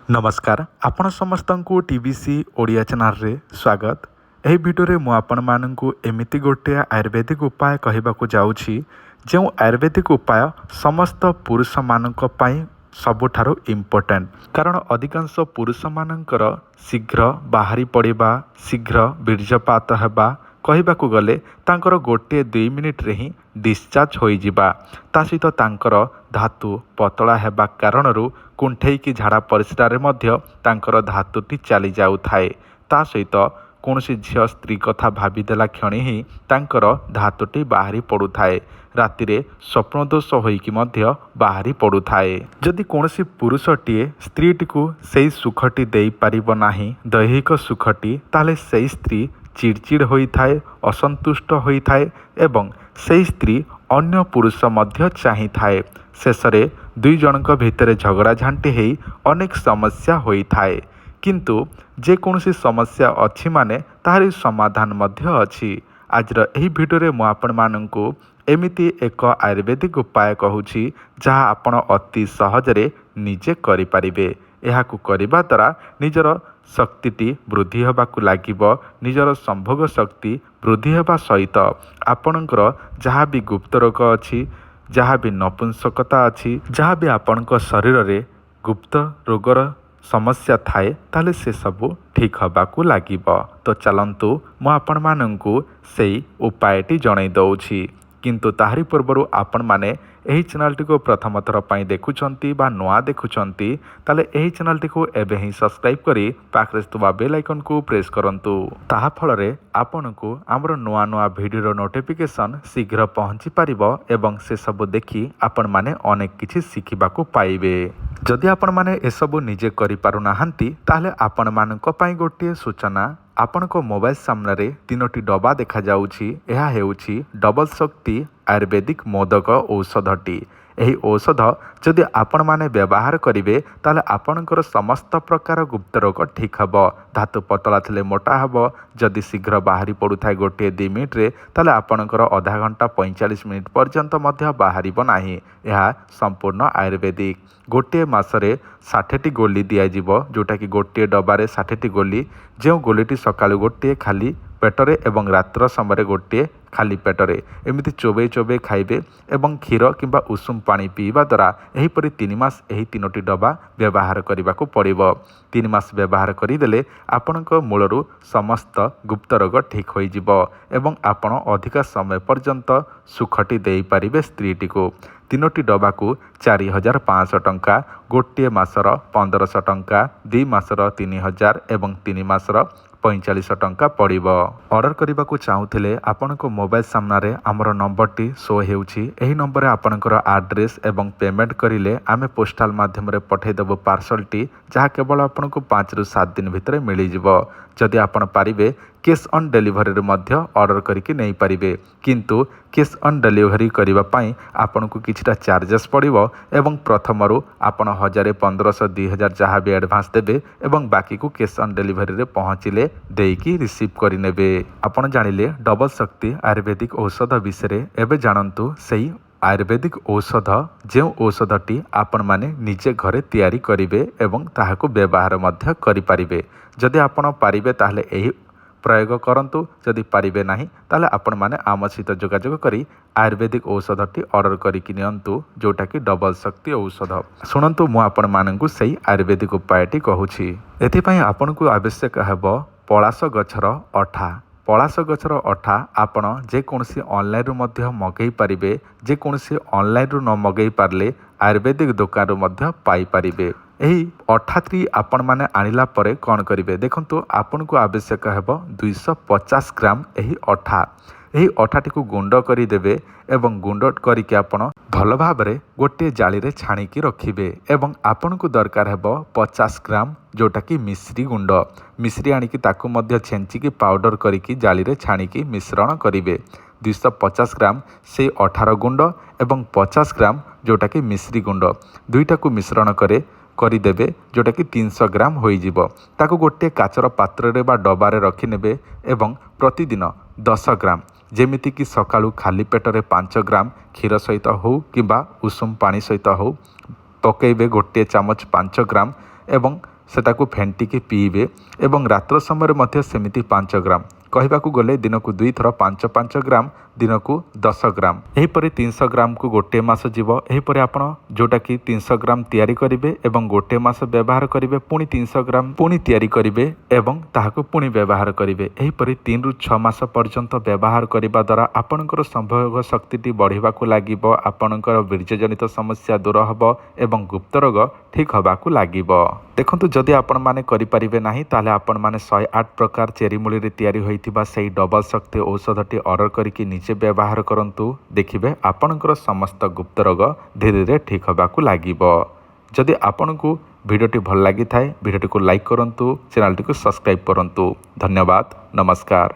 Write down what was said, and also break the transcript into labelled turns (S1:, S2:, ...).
S1: नमस्कार आपण समस्तंकु TBC Odia channel रे स्वागत। एही वीडियो मु आपण माननकु एमिति गोटे आयुर्वेदिक उपाय कहबाकू जाउछि जो आयुर्वेदिक उपाय समस्त पुरुष मानक पई सबुठारु इम्पोर्टेंट। कारण अधिकांश पुरुष मानकर शीघ्र बाहरी पड़िबा शीघ्र बीर्जपात हेबा कहबाकू गले तांकर गोटे 2 मिनिट रे ही डिस्चार्ज होई जिबा। ता सहित तांकर धातु पतला हेबा कारणरू कुंठेई झाड़ा परिस्रारे मध्य तांकर धातुटी चली जाऊ थाए। ता सहित कौनसी झील स्त्री कथा भाविदेला क्षणी ही तांकर धातुटी बाहरी पड़ू थाए। रातिरे स्वप्न दोष होइकी मध्य बाहरी पड़ू थाए। जदि कौनसी पुरुषटीए स्त्रीटी को सेई सुखटी देई पारिबो नाही दैहिक सुखटी ताले सेई स्त्री चिड़चिड़ होई थाए असंतुष्ट होई थाए एवं सेई स्त्री अन्य पुरुष मध्य चाही थाए। शेषरे दुई जनक भितर झगड़ा झांटी हेई अनेक समस्या होई थाए। किंतु जे कौनसी समस्या अछि माने ताहारी समाधान मध्य अछि। आजर एही भिडियो मु आपण माननकु एमिति एक आयुर्वेदिक उपाय कहूछि जहाँ आपण अति सहजरे निजे करि पारिबे। एहाकु करिबा द्वारा निजर शक्तिटी वृद्धि हेबाकु लागिब। निजर संभोग शक्ति वृद्धि हेबा सहित आपणकर जहाँ भी गुप्त रोग अछि जहाँ भी नपुंसकता अछि जहाँ भी आपणक शरीर रे गुप्त रोगर समस्या थाए ताले से सबू ठीक हबाकू लागिब। तो चलंतु मु आपण माननकु सेई उपायटी जणाई दउछि। किंतु ताहारी पूर्वरु आपण माने एही चैनलटी को प्रथम थर पई देखुछंती बा नुआ देखुछंती ताले एही चैनलटी को एबे ही सब्सक्राइब करी पाखरे थुवा बेल आइकन को प्रेस करंतु। ताहा फल रे आपनकु हमर नुआ नुआ वीडियो नोटिफिकेशन शीघ्र पहुंची पारिबो एवं से सब देखि आपण माने अनेक किछि शिखिबाकू पाइबे। जदि आपण माने ए सब निजे करि पारु नाहंती ताले आपण मानक पई गोटे सूचना आपणक मोबाइल सामने 3टी डबा देखा जाउछि। एहा हेउछि डबल शक्ति आयुर्वेदिक मोदक औषधटी। एही औषध जदि आपण माने व्यवहार करिवे ताले आपणकर समस्त प्रकार गुप्त रोग ठीक हबो। धातु पतला थिले मोटा हबो। जदि शीघ्र बाहरी पड़ुथाय गोटे 2 मिनिट रे ताले आपणकर आधा घंटा 45 मिनिट पर्यंत मध्य बाहरिबो नाही। एहा संपूर्ण आयुर्वेदिक। गोटे मासरे 60टी गोली दिया जिवो जोटा कि गोटे डबारे 60टी गोली। जो गोलीटी सकाळु गोटे खाली पेटरे एवं रात्र समय गोटे खाली पेटरे एमिति चोबे चोबे खाइबे एवं क्षीर किंबा उषुम पानी पीवा द्वारा एहीपरि 3 मास एही 3टी डबा व्यवहार करबाकू पड़िबो। 3 मास व्यवहार करिदेले आपणक मूलरू समस्त गुप्त रोग ठीक होई जिवो एवं आपण अधिक समय पर्यंत सुखटी देई पारिबे स्त्रीटी को। 3टी डबा को 4500 टंका, गोटे मासर 1500 टंका, 2 मासर 3000 एवं 3 मासर 4500 टंका पड़िबो। ऑर्डर करने को चाहूले आपनको मोबाइल सामने आमर नंबरटी शो हेउछि। एही नंबर आपणकर एड्रेस एवं पेमेंट करिले आमे पोस्टाल माध्यम रे पठेदेबु पार्सलटी जहाँ केवल आपनको 5 ରୁ 7 दिन भितर मिल जिवो। जदि आपण पारिबे कैश ऑन डिलीवरी मध्य ऑर्डर करके नहीं पारिबे। किंतु कैश ऑन डिलीवरी करिबा पई आपनको किछटा चार्जेस पड़िबो एवं प्रथमरु आपण 1000 1500 2000 जहाँ भी एडवांस देबे एवं बाकी को कैश ऑन डिलीवरी रे पहुँचिले देकी रिसीव करि नेबे। आपण जानिले डबल शक्ति आयुर्वेदिक औषध विषय एबे जानंतु सेही आयुर्वेदिक औषध जो औषधटी आपण माने निजे घरे तैयारी करिवे एवं ताहाको व्यवहार मध्य करि पारिबे। जदि आपण पारिबे ताहले एही प्रयोग करंतु। जदि पारिबे नाही ताहले आपण माने आम सहित जोगाजोग करी आयुर्वेदिक औषधटी ऑर्डर करिकि नियंतु जोटा कि डबल शक्ति औषध। शुणंतु मु आपण माननकु सेही आयुर्वेदिक उपायटी कहूछि। एथि पई आपनकु आवश्यक हेबो पलाश गछर अठा। पलाश गछर अठा आपण जेकोसी ऑनलाइन रु मध्य मगै पारिबे। जेकोसी ऑनलाइन रु न मगै पारले आयुर्वेदिक दुकान रु मध्य पाई पारिबे। एही अठाटी आपण माने आनिला परे कौन करिवे देखंतु आपनको आवश्यक हेबो 250 ग्राम एही अठा। एही अठाटी को गुंड करि देबे एवं गुंड करिके आपण भल भाबरे गोटे जाली रे छाणीकी रखिबे एवं आपनको दरकार हेबो 50 ग्राम जोटा कि मिश्री गुंड। मिश्री आनिकी ताकू मध्य छेंचिकी पाउडर करिकी जाली रे छाणीकी मिश्रण करिवे। 250 ग्राम से अठार गुंड एवं 50 ग्राम जोटा कि मिश्री गुंड दुईटा को मिश्रण କରିଦେବେ जोटा कि 300 ग्राम होई जिवो। ताको गोटे काचर पात्र रे बा डबारे रखि नेबे एवं प्रतिदिन 10 ग्राम जेमिति कि सकाळु खाली पेटरे 5 ग्राम क्षीर सहित हो किंबा उषुम पानी सहित हो पकेइबे। गोटे चामच 5 ग्राम एवं ସେଟାକୁ ଫେଣ୍ଟିକି ପିଇବେ ଏବଂ ରାତ୍ର ସମୟରେ ମଧ୍ୟ ସେମିତି 5 ଗ୍ରାମ, କହିବାକୁ ଗଲେ ଦିନକୁ 2 ଥର 5 ଗ୍ରାମ, ଦିନକୁ 10 ଗ୍ରାମ, ଏହିପରି 300 ଗ୍ରାମକୁ ଗୋଟିଏ ମାସ ଯିବ। ଏହିପରି ଆପଣ ଯେଉଁଟାକି 300 ଗ୍ରାମ ତିଆରି କରିବେ ଏବଂ ଗୋଟିଏ ମାସ ବ୍ୟବହାର କରିବେ, ପୁଣି 300 ଗ୍ରାମ ପୁଣି ତିଆରି କରିବେ ଏବଂ ତାହାକୁ ପୁଣି ବ୍ୟବହାର କରିବେ। ଏହିପରି 3 ରୁ 6 ମାସ ପର୍ଯ୍ୟନ୍ତ ବ୍ୟବହାର କରିବା ଦ୍ୱାରା ଆପଣଙ୍କର ସମ୍ଭୋଗ ଶକ୍ତିଟି ବଢ଼ିବାକୁ ଲାଗିବ, ଆପଣଙ୍କର ବୀର୍ଯ୍ୟଜନିତ ସମସ୍ୟା ଦୂର ହେବ ଏବଂ ଗୁପ୍ତ ରୋଗ ଠିକ୍ ହେବାକୁ ଲାଗିବ। ଦେଖନ୍ତୁ, ଯଦି ଆପଣମାନେ କରିପାରିବେ ନାହିଁ ତାହେଲେ ଆପଣମାନେ 108 ପ୍ରକାର ଚେରିମୂଳିରେ ତିଆରି ହୋଇଥିବା ସେହି ଡବଲ ଶକ୍ତି ଔଷଧଟି ଅର୍ଡ଼ର କରିକି ନିଜେ ବ୍ୟବହାର କରନ୍ତୁ। ଦେଖିବେ ଆପଣଙ୍କର ସମସ୍ତ ଗୁପ୍ତ ରୋଗ ଧୀରେ ଧୀରେ ଠିକ୍ ହେବାକୁ ଲାଗିବ। ଯଦି ଆପଣଙ୍କୁ ଭିଡ଼ିଓଟି ଭଲ ଲାଗିଥାଏ, ଭିଡ଼ିଓଟିକୁ ଲାଇକ୍ କରନ୍ତୁ, ଚ୍ୟାନେଲଟିକୁ ସବସ୍କ୍ରାଇବ୍ କରନ୍ତୁ। ଧନ୍ୟବାଦ, ନମସ୍କାର।